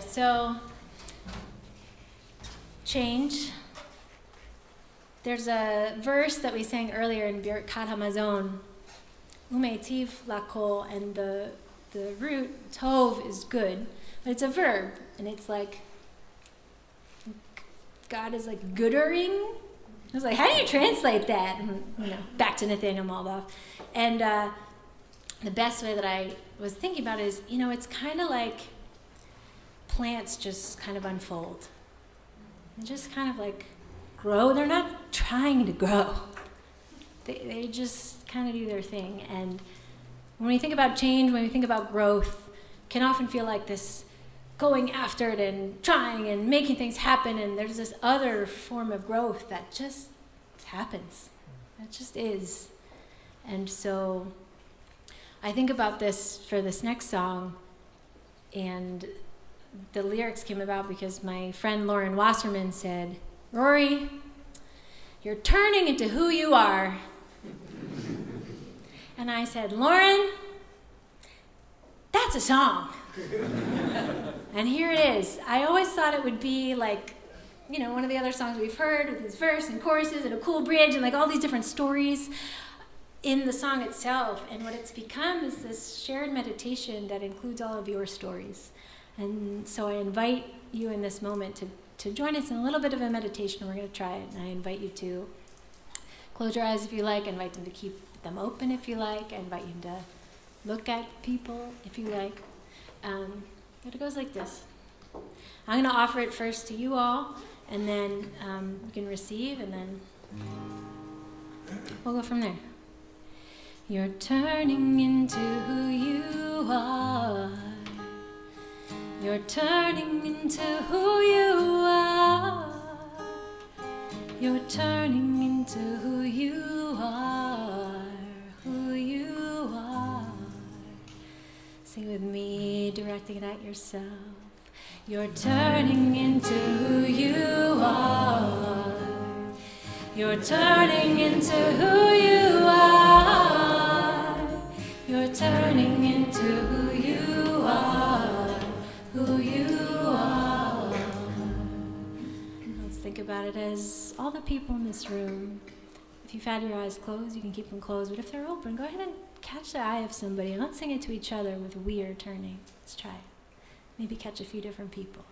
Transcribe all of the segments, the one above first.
right, so change. There's a verse that we sang earlier in Birkat HaMazon, Umeitiv lakol, and the root, tov, is good, but it's a verb, and it's like, God is like goodering. I was like, how do you translate that? And, back to Nathaniel Maldoff. And the best way that I was thinking about it is, it's kind of like plants just kind of unfold. They just kind of like grow. They're not trying to grow. They just kind of do their thing. And when we think about change, when we think about growth, it can often feel like this going after it and trying and making things happen, and there's this other form of growth that just happens. That just is. And so I think about this for this next song, and the lyrics came about because my friend Lauren Wasserman said, Rory, you're turning into who you are. And I said, Lauren, that's a song. And here it is. I always thought it would be like, one of the other songs we've heard with this verse and choruses and a cool bridge and like all these different stories in the song itself. And what it's become is this shared meditation that includes all of your stories. And so I invite you in this moment to join us in a little bit of a meditation. We're going to try it. And I invite you to close your eyes if you like. I invite them to keep them open if you like. I invite you to look at people if you like. But it goes like this. I'm going to offer it first to you all, and then you can receive, and then we'll go from there. You're turning into who you are. You're turning into who you are. You're turning into who you are. Who you are. Sing with me, directing it at yourself. You're turning into who you are. You're turning into who you are. You're turning into who you are. Who you are. Let's think about it as all the people in this room. If you've had your eyes closed, you can keep them closed. But if they're open, go ahead and catch the eye of somebody. And let's sing it to each other with we are turning. Let's try it. Maybe catch a few different people.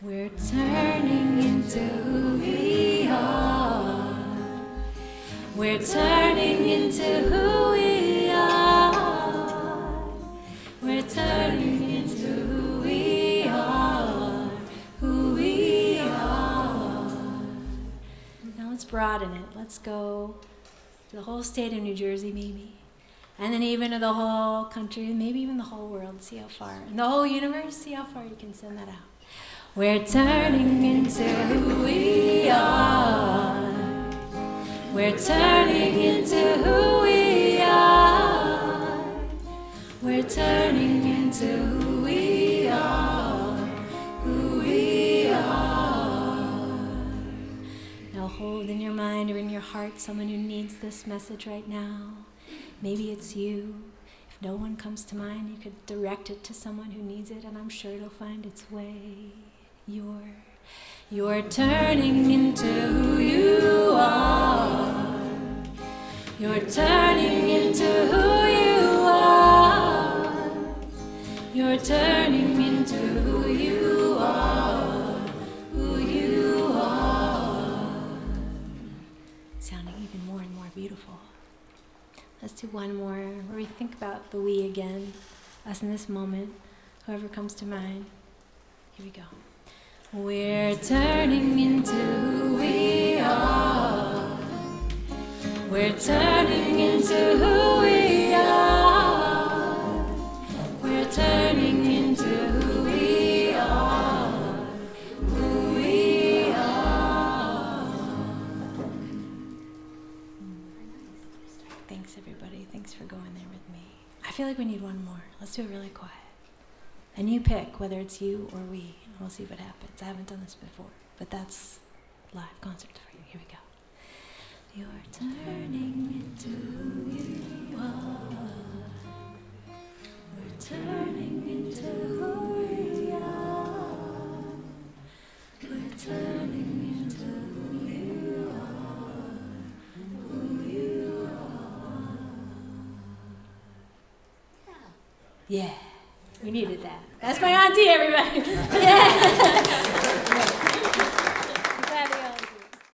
We're turning into who we are. We're turning into who we are. We're turning into who we are. Who we are. Now let's broaden it. Let's go to the whole state of New Jersey, maybe. And then even to the whole country, and maybe even the whole world, see how far. And the whole universe, see how far you can send that out. We're turning into who we are. We're turning into who we are. We're turning into who we are. Who we are. Now hold in your mind or in your heart someone who needs this message right now. Maybe it's you. If no one comes to mind, you could direct it to someone who needs it, and I'm sure it'll find its way. You're turning into who you are. You're turning into who you are. You're turning into who you are. Who you are. Sounding even more and more beautiful. Let's do one more where we think about the we again, us in this moment, whoever comes to mind. Here we go. We're turning into who we are. We're turning into who we are. We're turning into who we are. Who we are. Thanks, everybody. Thanks for going there with me. I feel like we need one more. Let's do it really quiet. And you pick whether it's you or we, and we'll see what happens. I haven't done this before, but that's live concert for you. Here we go. You're turning into who you are. We're turning into who we are. Yeah, we needed that. That's my auntie, everybody. Yeah.